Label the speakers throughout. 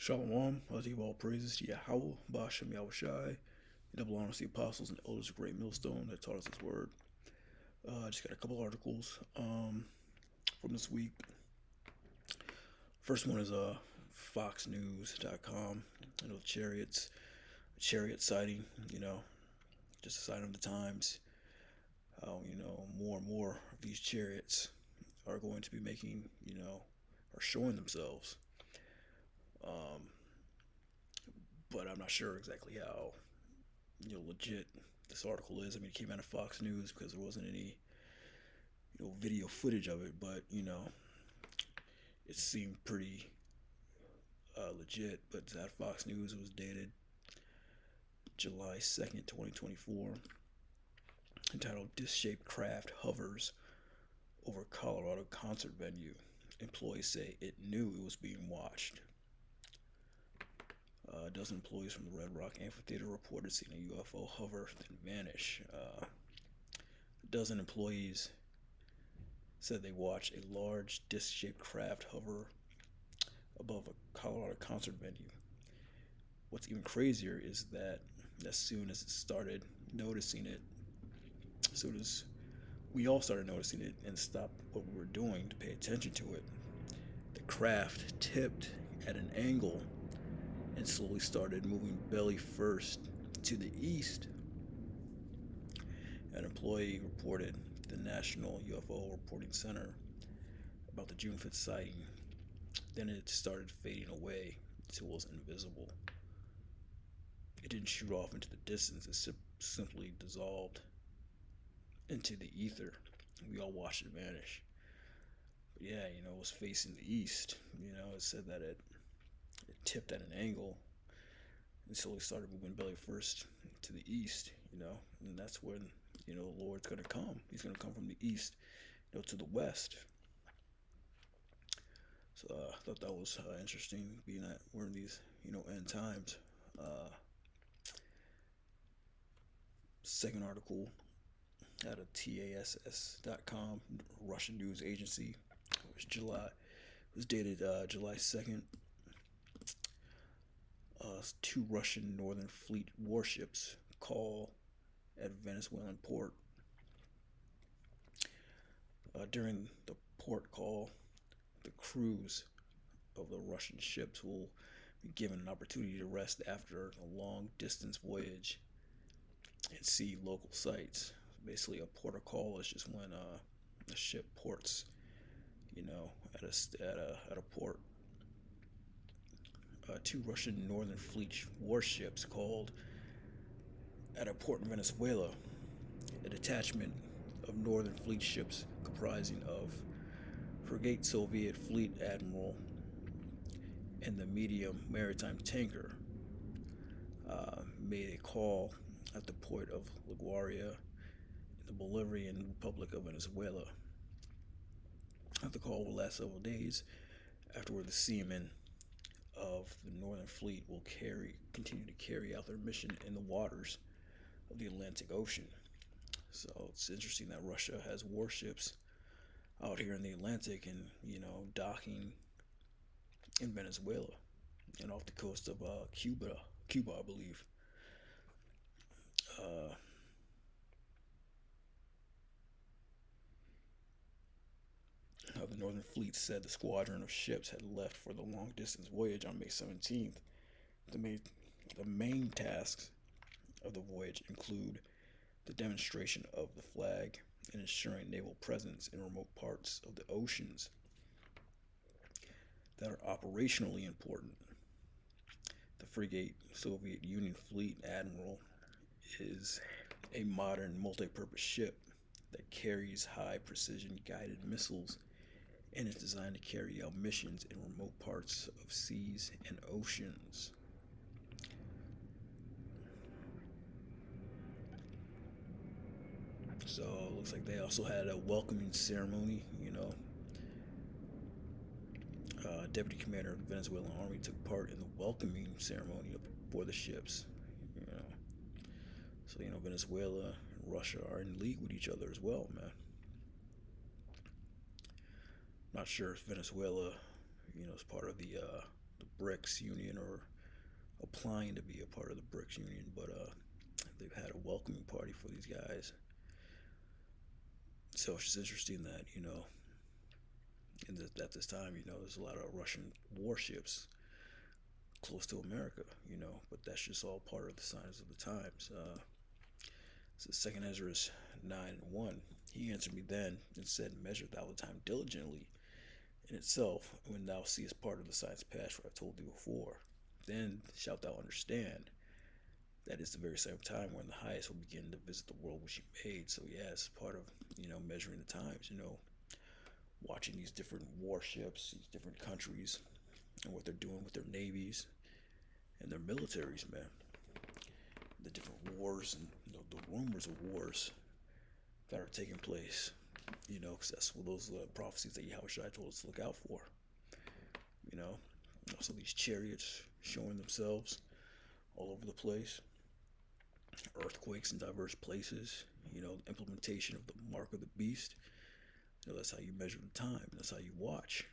Speaker 1: Shalom, I give all praises to Yahweh, Bashem Yahushai, the double honors the apostles and elders of Great Millstone that taught us His word. I just got a couple articles from this week. First one is FoxNews.com. Chariot sighting. Just a sign of the times. How more and more of these chariots are going to be making are showing themselves. But I'm not sure exactly how legit this article is. I mean, it came out of Fox News because there wasn't any video footage of it, but it seemed pretty legit. But it's at Fox News. It was dated July 2nd, 2024, entitled "Disc-shaped craft hovers over Colorado concert venue. Employees say it knew it was being watched." A dozen employees from the Red Rock Amphitheater reported seeing a UFO hover then vanish. A dozen employees said they watched a large disc-shaped craft hover above a Colorado concert venue. What's even crazier is that as soon as it started noticing it, as soon as we all started noticing it and stopped what we were doing to pay attention to it, the craft tipped at an angle and slowly started moving belly first to the east. An employee reported to the National UFO Reporting Center about the June 5th sighting. Then it started fading away until it was invisible. It didn't shoot off into the distance, it simply dissolved into the ether. We all watched it vanish. But yeah, it was facing the east. It said that it tipped at an angle and slowly started moving belly first to the east, and that's when, the Lord's going to come. He's going to come from the east, to the west. So I thought that was interesting, being that we're in these, end times. Second article out of TASS.com, Russian news agency. It was dated July 2nd. Two Russian Northern Fleet warships call at Venezuelan port. During the port call, the crews of the Russian ships will be given an opportunity to rest after a long distance voyage and see local sights. Basically, a port of call is just when a ship ports, at a port. Two Russian Northern Fleet warships called at a port in Venezuela. A detachment of Northern Fleet ships comprising of frigate Soviet Fleet Admiral and the medium maritime tanker made a call at the port of La Guaira in the Bolivarian Republic of Venezuela. The call will last several days. Afterward, the seamen of the Northern Fleet will continue to carry out their mission in the waters of the Atlantic Ocean. So it's interesting that Russia has warships out here in the Atlantic and, docking in Venezuela and off the coast of Cuba, I believe. The Northern Fleet said the squadron of ships had left for the long-distance voyage on May 17th. The main tasks of the voyage include the demonstration of the flag and ensuring naval presence in remote parts of the oceans that are operationally important. The frigate Soviet Union Fleet Admiral is a modern multi-purpose ship that carries high-precision guided missiles and is designed to carry out missions in remote parts of seas and oceans. So it looks like they also had a welcoming ceremony. Deputy Commander of the Venezuelan Army took part in the welcoming ceremony for the ships. So Venezuela and Russia are in league with each other as well, man. Not sure if Venezuela, is part of the the BRICS Union, or applying to be a part of the BRICS Union, but they've had a welcoming party for these guys. So it's just interesting that, at this time, there's a lot of Russian warships close to America, but that's just all part of the signs of the times. So Second Ezra 9:1, he answered me then and said, measure thou the time diligently in itself, when thou seest part of the signs past, what I told thee before. Then shalt thou understand that is the very same time when the highest will begin to visit the world which he made. So yeah, it's part of, measuring the times, watching these different warships, these different countries, and what they're doing with their navies and their militaries, man. The different wars and the rumors of wars that are taking place, because that's what those prophecies that Yahushua told us to look out for. Also these chariots showing themselves all over the place, earthquakes in diverse places, implementation of the mark of the beast. That's how you measure the time. That's how you watch.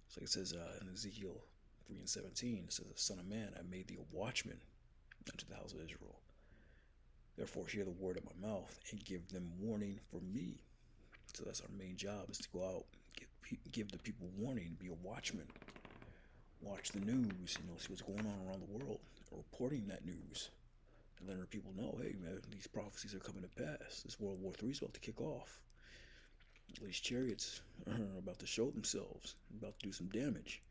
Speaker 1: It's like it says in Ezekiel 3:17, it says, Son of man, I made thee a watchman unto the house of Israel. Therefore hear the word of my mouth and give them warning for me. So that's our main job, is to go out, give the people warning, be a watchman. Watch the news, see what's going on around the world, reporting that news, and letting people know, hey man, these prophecies are coming to pass. This World War III is about to kick off. These chariots are about to show themselves, about to do some damage.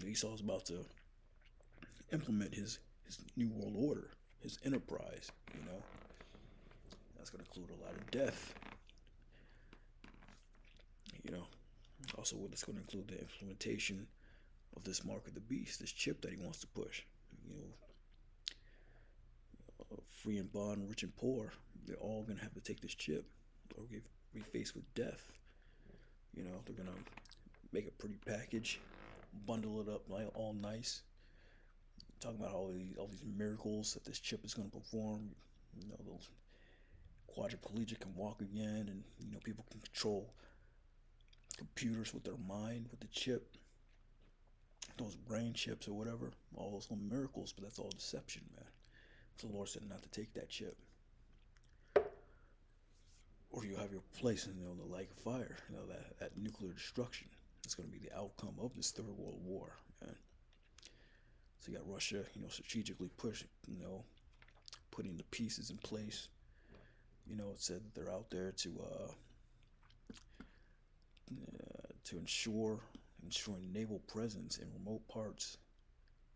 Speaker 1: Esau's about to implement his new world order, his enterprise. That's going to include a lot of death. Also, it's going to include the implementation of this mark of the beast, this chip that he wants to push. Free and bond, rich and poor, they're all going to have to take this chip, or be faced with death. They're going to make a pretty package, bundle it up all nice, talking about all these miracles that this chip is going to perform. Those quadriplegic can walk again, and people can control computers with their mind, with the chip, those brain chips or whatever. All those little miracles, but that's all deception, man. So the Lord said not to take that chip, or you'll have your place in the lake of fire. That nuclear destruction. It's going to be the outcome of this third world war, man. So you got Russia, strategically putting the pieces in place. It said that they're out there to ensuring naval presence in remote parts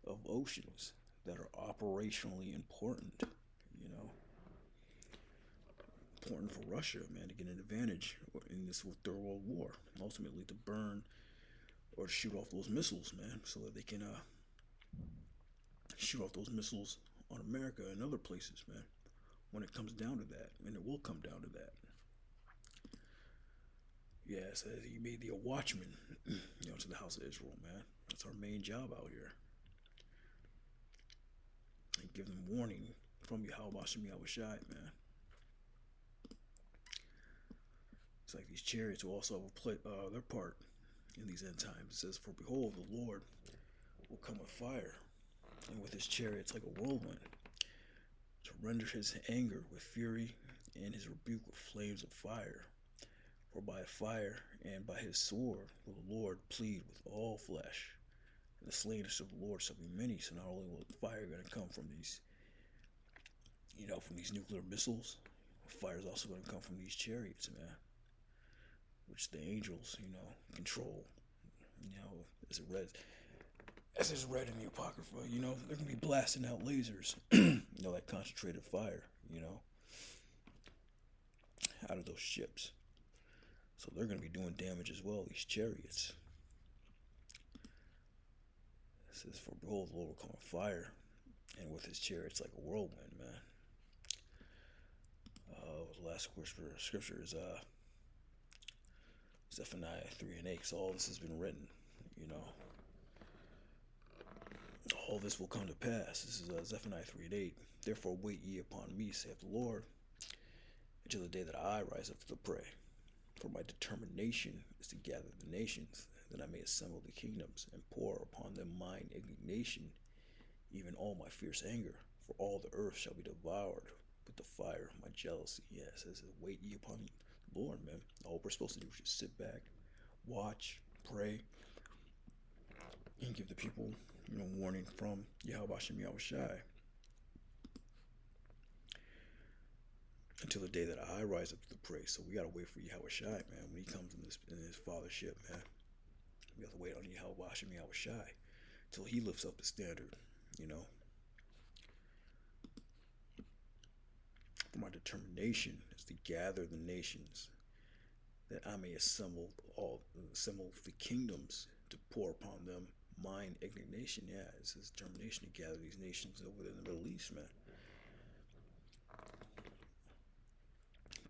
Speaker 1: of oceans that are operationally important. Important for Russia, man, to get an advantage in this third world war. Ultimately, to burn or to shoot off those missiles, man, so that they can shoot off those missiles on America and other places, man. When it comes down to that, and it will come down to that. Yeah, it says you made thee a watchman, to the house of Israel, man. That's our main job out here. And give them warning from Yahweh Hashem Yahushai, man. It's like these chariots will also play their part in these end times. It says, for behold, the Lord will come with fire, and with his chariots like a whirlwind, to render his anger with fury, and his rebuke with flames of fire. For by fire and by his sword will the Lord plead with all flesh, and the slayers of the Lord shall be many. So not only will fire going to come from these, from these nuclear missiles, fire is also going to come from these chariots, man, which the angels, control. As is read in the Apocrypha, they're going to be blasting out lasers, like concentrated fire, out of those ships. So they're going to be doing damage as well, these chariots. It says, for behold, the Lord will come with fire, and with his chariots like a whirlwind, man. The last scripture is Zephaniah 3:8. So all this has been written, all this will come to pass. This is Zephaniah 3:8. Therefore wait ye upon me, saith the Lord, until the day that I rise up to the prey. For my determination is to gather the nations, that I may assemble the kingdoms, and pour upon them mine indignation, even all my fierce anger. For all the earth shall be devoured with the fire of my jealousy. Yeah, it says, wait ye upon the Lord, man. All we're supposed to do is just sit back, watch, pray, and give the people, warning from Yahweh Shem Yahushai. Until the day that I rise up to the praise. So we gotta wait for Yahushai, man. When he comes in his fathership, man, we have to wait on Yahweh Hashem Yahushai till he lifts up the standard, For my determination is to gather the nations, that I may assemble the kingdoms, to pour upon them mine indignation. Yeah, it's his determination to gather these nations over there in the Middle East, man.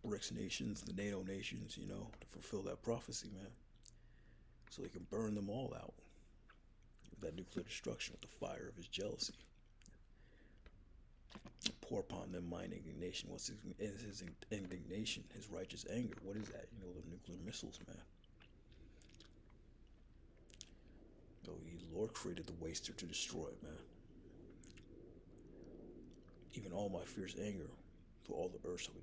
Speaker 1: BRICS nations, the NATO nations, to fulfill that prophecy, man. So he can burn them all out with that nuclear destruction, with the fire of his jealousy. Pour upon them mine indignation. What's his indignation? His righteous anger. What is that? The nuclear missiles, man. The Lord created the waster to destroy it, man. Even all my fierce anger, for all the earth shall be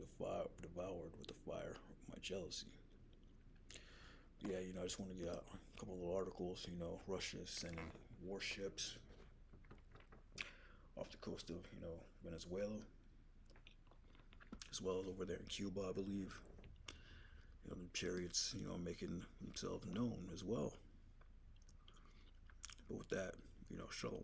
Speaker 1: devoured with the fire of my jealousy. But yeah, I just want to get out a couple of articles. Russia is sending warships off the coast of, Venezuela, as well as over there in Cuba, I believe. The chariots, making themselves known as well. But with that, shalom.